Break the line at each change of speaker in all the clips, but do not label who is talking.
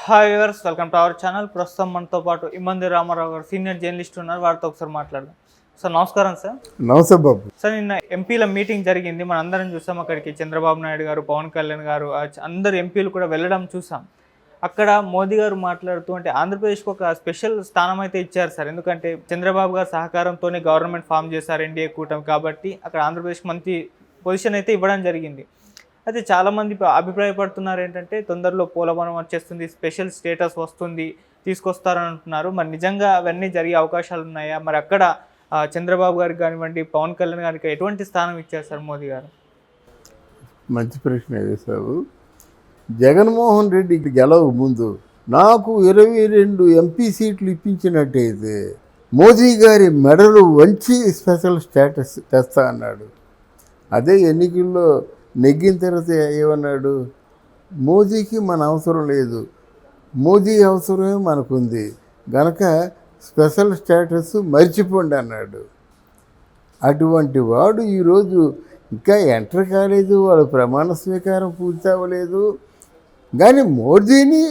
Hi viewers, welcome to our channel. ప్రస్తుతం మనతో పాటు ఇమ్మంది రామారావు గారు సీనియర్ జర్నలిస్ట్ ఉన్నారు. వారితో ఒకసారి మాట్లాడదాం. సార్ నమస్కారం. సార్
నమస్తే బాబు.
సార్ నిన్న ఎంపీల మీటింగ్ జరిగింది, మన అందరం చూసాం. అక్కడికి చంద్రబాబు నాయుడు గారు, పవన్ కళ్యాణ్ గారు, అందరు ఎంపీలు కూడా వెళ్ళడం చూసాం. అక్కడ మోదీ గారు మాట్లాడుతూ అంటే ఆంధ్రప్రదేశ్కి ఒక స్పెషల్ స్థానం అయితే ఇచ్చారు సార్. ఎందుకంటే చంద్రబాబు గారు సహకారంతోనే గవర్నమెంట్ ఫామ్ చేశారు, ఎన్డీఏ కూటమి, కాబట్టి అక్కడ ఆంధ్రప్రదేశ్కి మంచి పొజిషన్ అయితే ఇవ్వడం జరిగింది. అయితే చాలామంది అభిప్రాయపడుతున్నారు ఏంటంటే తొందరలో పోలవరం వచ్చేస్తుంది, స్పెషల్ స్టేటస్ వస్తుంది, తీసుకొస్తారని అంటున్నారు. మరి నిజంగా అవన్నీ జరిగే అవకాశాలు ఉన్నాయా? మరి అక్కడ చంద్రబాబు గారికి కానివ్వండి, పవన్ కళ్యాణ్ గారికి ఎటువంటి స్థానం ఇచ్చారు సార్ మోదీ గారు?
మంచి ప్రశ్న వేశావు. జగన్మోహన్ రెడ్డి గెలవు ముందు నాకు 22 ఎంపీ సీట్లు ఇప్పించినట్టయితే మోదీ గారి మెడలు వంచి స్పెషల్ స్టేటస్ తెస్తా అన్నాడు. అదే ఎన్నికల్లో నెగ్గిన తర్వాత ఏమన్నాడు? మోదీకి మన అవసరం లేదు, మోదీ అవసరమే మనకుంది గనక స్పెషల్ స్టేటస్ మర్చిపోండి అన్నాడు. అటువంటి వాడు ఈరోజు ఇంకా ఎంటర్ కాలేదు, వాడు ప్రమాణ స్వీకారం పూర్తి అవ్వలేదు. కానీ మోదీని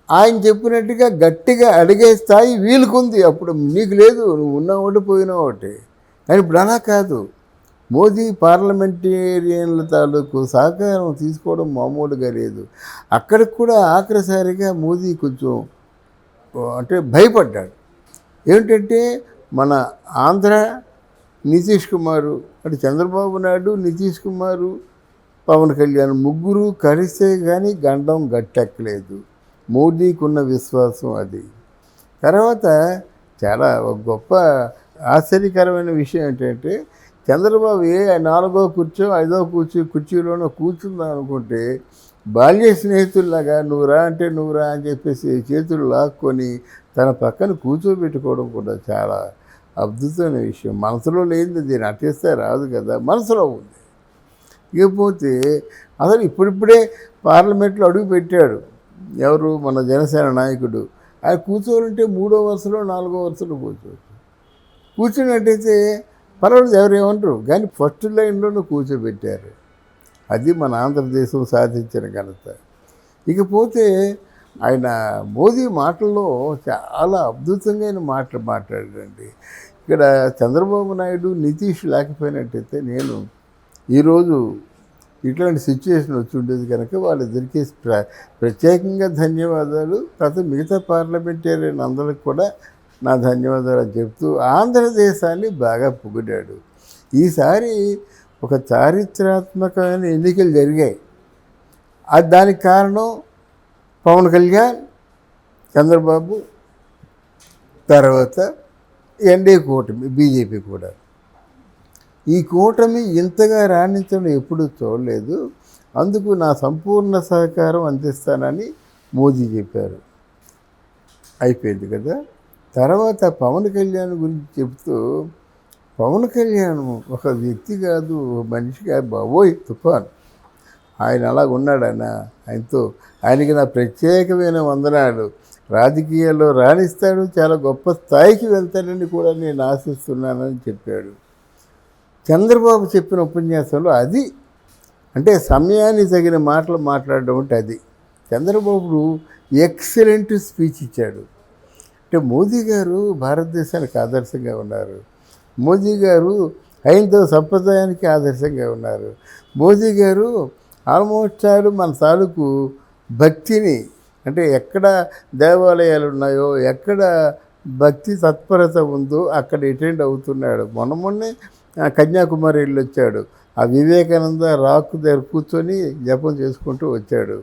ఆయన చెప్పినట్టుగా గట్టిగా అడిగే స్థాయి వీలుకుంది. అప్పుడు నీకు లేదు, నువ్వు ఉన్నా ఒకటి పోయినా ఒకటి. కానీ ఇప్పుడు అలా కాదు. మోదీ పార్లమెంటేరియన్ల తాలూకు సహకారం తీసుకోవడం మామూలుగా లేదు. అక్కడికి కూడా ఆఖరిసారిగా మోదీ కొంచెం అంటే భయపడ్డాడు. ఏమిటంటే మన ఆంధ్ర నితీష్ కుమారు, అంటే చంద్రబాబు నాయుడు, నితీష్ కుమారు, పవన్ కళ్యాణ్ ముగ్గురు కలిస్తే కానీ గండం గట్టెక్కలేదు. మోదీకి ఉన్న విశ్వాసం అది. తర్వాత చాలా గొప్ప ఆశ్చర్యకరమైన విషయం ఏంటంటే చంద్రబాబు 4వ కుర్చో 5వ కుర్చీలోనో కూర్చుందాం అనుకుంటే బాల్య స్నేహితుల్లాగా నువ్వు రా అంటే నువ్వు రా అని చెప్పేసి చేతులు లాక్కొని తన పక్కన కూర్చోబెట్టుకోవడం కూడా చాలా అద్భుతమైన విషయం. మనసులో లేనిది దీన్ని అట్టేస్తే రాదు కదా, మనసులో ఉంది. ఇకపోతే అసలు ఇప్పుడిప్పుడే పార్లమెంట్లో అడుగు పెట్టాడు ఎవరు, మన జనసేన నాయకుడు. ఆయన కూర్చోవాలంటే 3వ వరుసలో 4వ వరుసలో కూర్చున్నట్టయితే పర్వాలేదు, ఎవరు ఏమంటారు. కానీ ఫస్ట్ లైన్లోనూ కూర్చోబెట్టారు. అది మన ఆంధ్రదేశం సాధించిన ఘనత. ఇకపోతే ఆయన మోదీ మాటల్లో చాలా అద్భుతంగా మాట్లాడాడండి. ఇక్కడ చంద్రబాబు నాయుడు, నితీష్ లేకపోయినట్టయితే నేను ఈరోజు ఇట్లాంటి సిచ్యువేషన్ వచ్చి ఉండేది కనుక వాళ్ళిద్దరికీ ప్రత్యేకంగా ధన్యవాదాలు. తర్వాత మిగతా పార్లమెంటేరియన్ అందరికి కూడా నా ధన్యవాదాలు అని చెప్తూ ఆంధ్రదేశాన్ని బాగా పొగిడాడు. ఈసారి ఒక చారిత్రాత్మకమైన ఎన్నికలు జరిగాయి. దానికి కారణం పవన్ కళ్యాణ్, చంద్రబాబు, తర్వాత ఎన్డీఏ కూటమి, బీజేపీ కూడా. ఈ కూటమి ఇంతగా రాణించడం ఎప్పుడూ చూడలేదు. అందుకు నా సంపూర్ణ సహకారం అందిస్తానని మోదీ చెప్పారు. అయిపోయింది కదా. తర్వాత పవన్ కళ్యాణ్ గురించి చెప్తూ, పవన్ కళ్యాణ్ ఒక వ్యక్తి కాదు, మనిషి కాదు బాబోయ్, తుఫాన్. ఆయన అలాగ ఉన్నాడన్న ఆయనకి నా ప్రత్యేకమైన వందనాలు. రాజకీయాల్లో రాణిస్తాడు, చాలా గొప్ప స్థాయికి వెళ్తాడని కూడా నేను ఆశిస్తున్నానని చెప్పాడు. చంద్రబాబు చెప్పిన ఉపన్యాసంలో అది అంటే సమయానికి తగిన మాటలు మాట్లాడడం అంటే అది. చంద్రబాబు ఎక్సలెంట్ స్పీచ్ ఇచ్చాడు. అంటే మోదీ గారు భారతదేశానికి ఆదర్శంగా ఉన్నారు. మోదీ గారు హైందవ సంప్రదాయానికి ఆదర్శంగా ఉన్నారు. మోదీ గారు ఆల్మోస్ట్ మన తాలూకు భక్తిని, అంటే ఎక్కడ దేవాలయాలు ఉన్నాయో, ఎక్కడ భక్తి తత్పరత ఉందో అక్కడ అటెండ్ అవుతున్నాడు. మొన్నే కన్యాకుమారి వెళ్ళి వచ్చాడు. ఆ వివేకానంద రాక్ దగ్గర కూర్చొని జపం చేసుకుంటూ వచ్చాడు.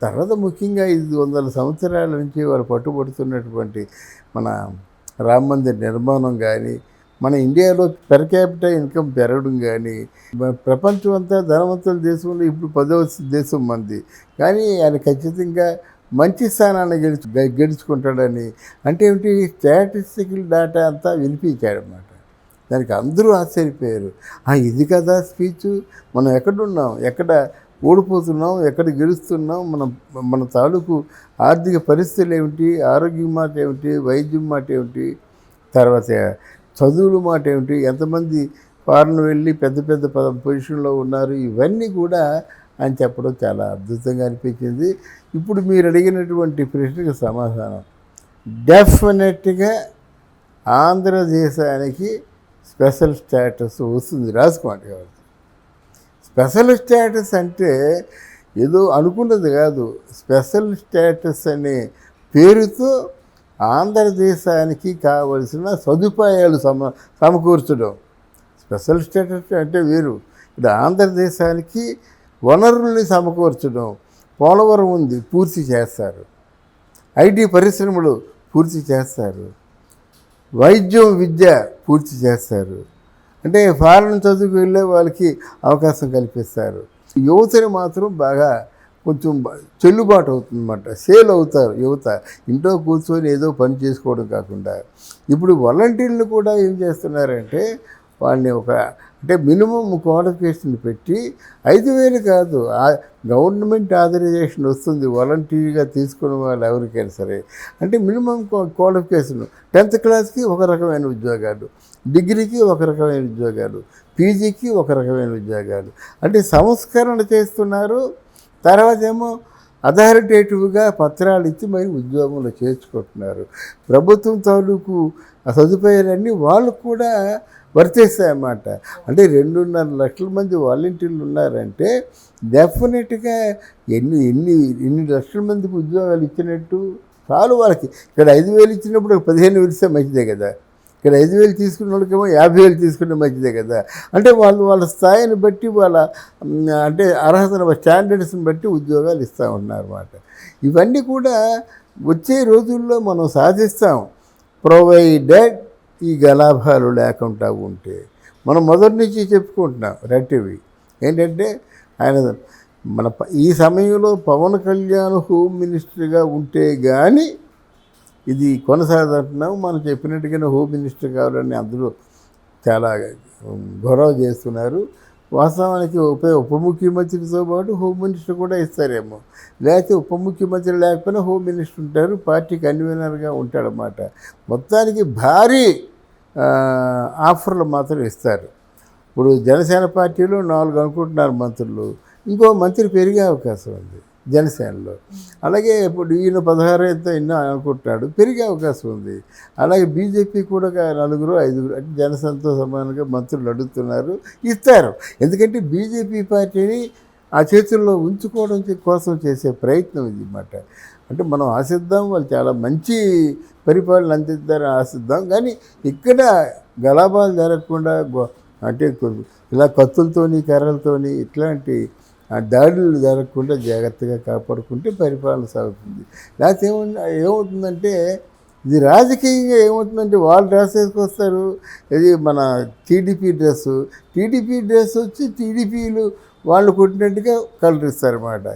తర్వాత ముఖ్యంగా 500 సంవత్సరాల నుంచి వారు పట్టుబడుతున్నటువంటి మన రామ మందిర్ నిర్మాణం కానీ, మన ఇండియాలో పెర్ క్యాపిటల్ ఇన్కమ్ పెరగడం కానీ, ప్రపంచం అంతా ధనవంతుల దేశంలో ఇప్పుడు 10వ దేశం మంది. కానీ ఆయన ఖచ్చితంగా మంచి స్థానాన్ని గెలుచుకుంటాడని, అంటే ఏమిటి, స్టాటిస్టికల్ డేటా అంతా వినిపించాడన్నమాట. దానికి అందరూ ఆశ్చర్యపోయారు. ఇది కదా స్పీచ్, మనం ఎక్కడున్నాం, ఎక్కడ ఓడిపోతున్నాం, ఎక్కడ గెలుస్తున్నాం, మన తాలూకు ఆర్థిక పరిస్థితులు ఏమిటి, ఆరోగ్యం మాట ఏమిటి, వైద్యం మాట ఏమిటి, తర్వాత చదువుల మాట ఏమిటి, ఎంతమంది ఫారెన్ వెళ్ళి పెద్ద పెద్ద పొజిషన్లో ఉన్నారు, ఇవన్నీ కూడా అని చెప్పడం చాలా అద్భుతంగా అనిపించింది. ఇప్పుడు మీరు అడిగినటువంటి ప్రశ్నకు సమాధానం డెఫినెట్గా ఆంధ్రదేశానికి స్పెషల్ స్టేటస్ వస్తుంది, రాసుకోండి. కాబట్టి స్పెషల్ స్టేటస్ అంటే ఏదో అనుకున్నది కాదు. స్పెషల్ స్టేటస్ అనే పేరుతో ఆంధ్రదేశానికి కావలసిన సదుపాయాలు సమకూర్చడం. స్పెషల్ స్టేటస్ అంటే వేరు. ఇక్కడ ఆంధ్రదేశానికి వనరుల్ని సమకూర్చడం. పోలవరం ఉంది, పూర్తి చేస్తారు. ఐటీ పరిశ్రమలు పూర్తి చేస్తారు. వైద్యం, విద్య పూర్తి చేస్తారు. అంటే ఫారెన్ చదువుకు వెళ్ళే వాళ్ళకి అవకాశం కల్పిస్తారు. యువతని మాత్రం బాగా కొంచెం చెల్లుబాటు అవుతుందన్నమాట. సేల్ అవుతారు యువత. ఇంట్లో కూర్చొని ఏదో పని చేసుకోవడం కాకుండా ఇప్పుడు వాలంటీర్లు కూడా ఏం చేస్తున్నారంటే వాళ్ళని అంటే మినిమం క్వాలిఫికేషన్ పెట్టి 5,000 కాదు, గవర్నమెంట్ ఆథరైజేషన్ వస్తుంది వాలంటీర్గా తీసుకునే వాళ్ళు ఎవరికైనా సరే. అంటే మినిమం క్వాలిఫికేషన్ 10th క్లాస్కి ఒక రకమైన ఉద్యోగాలు, డిగ్రీకి ఒక రకమైన ఉద్యోగాలు, పీజీకి ఒక రకమైన ఉద్యోగాలు. అంటే సంస్కరణ చేస్తున్నారు. తర్వాత ఏమో అథారిటేటివ్గా పత్రాలు ఇచ్చి మరి ఉద్యోగంలో చేర్చుకుంటున్నారు. ప్రభుత్వం తాలూకు ఆ సదుపాయాలన్నీ వాళ్ళు కూడా వర్తిస్తాయన్నమాట. అంటే 2.5 లక్షల మంది వాలంటీర్లు ఉన్నారంటే డెఫినెట్గా ఎన్ని లక్షల మందికి ఉద్యోగాలు ఇచ్చినట్టు చాలు వాళ్ళకి. ఇక్కడ 5,000 ఇచ్చినప్పుడు 15,000 ఇస్తే మంచిదే కదా. ఇక్కడ 5,000 తీసుకున్న వాళ్ళకేమో 50,000 తీసుకునే మంచిదే కదా. అంటే వాళ్ళ స్థాయిని బట్టి వాళ్ళ అంటే అర్హతను స్టాండర్డ్స్ని బట్టి ఉద్యోగాలు ఇస్తూ ఉన్నారు అన్నమాట. ఇవన్నీ కూడా వచ్చే రోజుల్లో మనం సాధిస్తాం, ప్రొవైడెడ్ ఈ గలాభాలు లేకుండా ఉంటే. మనం మొదటి నుంచి చెప్పుకుంటున్నాం రెట్టివి ఏంటంటే ఈ సమయంలో పవన్ కళ్యాణ్ హోమ్ మినిస్టర్గా ఉంటే కానీ ఇది కొనసాగుతున్నాం. మనం చెప్పినట్టుగానే హోమ్ మినిస్టర్ కావాలని అందరూ చాలా గొడవ చేస్తున్నారు. వాస్తవానికి ఉప ముఖ్యమంత్రితో పాటు హోమ్ మినిస్టర్ కూడా ఇస్తారేమో. లేకపోతే ఉప ముఖ్యమంత్రి లేకపోయినా హోమ్ మినిస్టర్ ఉంటారు, పార్టీ కన్వీనర్గా ఉంటాడన్నమాట. మొత్తానికి భారీ ఆఫర్లు మాత్రం ఇస్తారు. ఇప్పుడు జనసేన పార్టీలో 4 అనుకుంటున్నారు మంత్రులు, ఇంకో మంత్రి పెరిగే అవకాశం ఉంది జనసేనలో. అలాగే ఇప్పుడు ఈయన 16 ఎంతో ఎన్నో అనుకుంటున్నాడు, పెరిగే అవకాశం ఉంది. అలాగే బీజేపీ కూడా 4-5 అంటే జనసేనతో సమానంగా మంత్రులు అడుగుతున్నారు, ఇస్తారు. ఎందుకంటే బీజేపీ పార్టీని ఆ చేతుల్లో ఉంచుకోవడం కోసం చేసే ప్రయత్నం ఇది అన్నమాట. అంటే మనం ఆశిద్దాం, వాళ్ళు చాలా మంచి పరిపాలన అందిద్దారని ఆశిద్దాం. కానీ ఇక్కడ గలాభాలు జరగకుండా అంటే ఇలా కత్తులతోని కర్రలతోని ఇట్లాంటి దాడులు జరగకుండా జాగ్రత్తగా కాపాడుకుంటే పరిపాలన సాగుతుంది. లేకపోతే ఏమవుతుందంటే ఇది రాజకీయంగా ఏమవుతుందంటే వాళ్ళు డ్రెస్ వేసుకొస్తారు, ఇది మన టీడీపీ డ్రెస్ వచ్చి టీడీపీలు వాళ్ళు కొట్టినట్టుగా కలర్ ఇస్తారన్నమాట.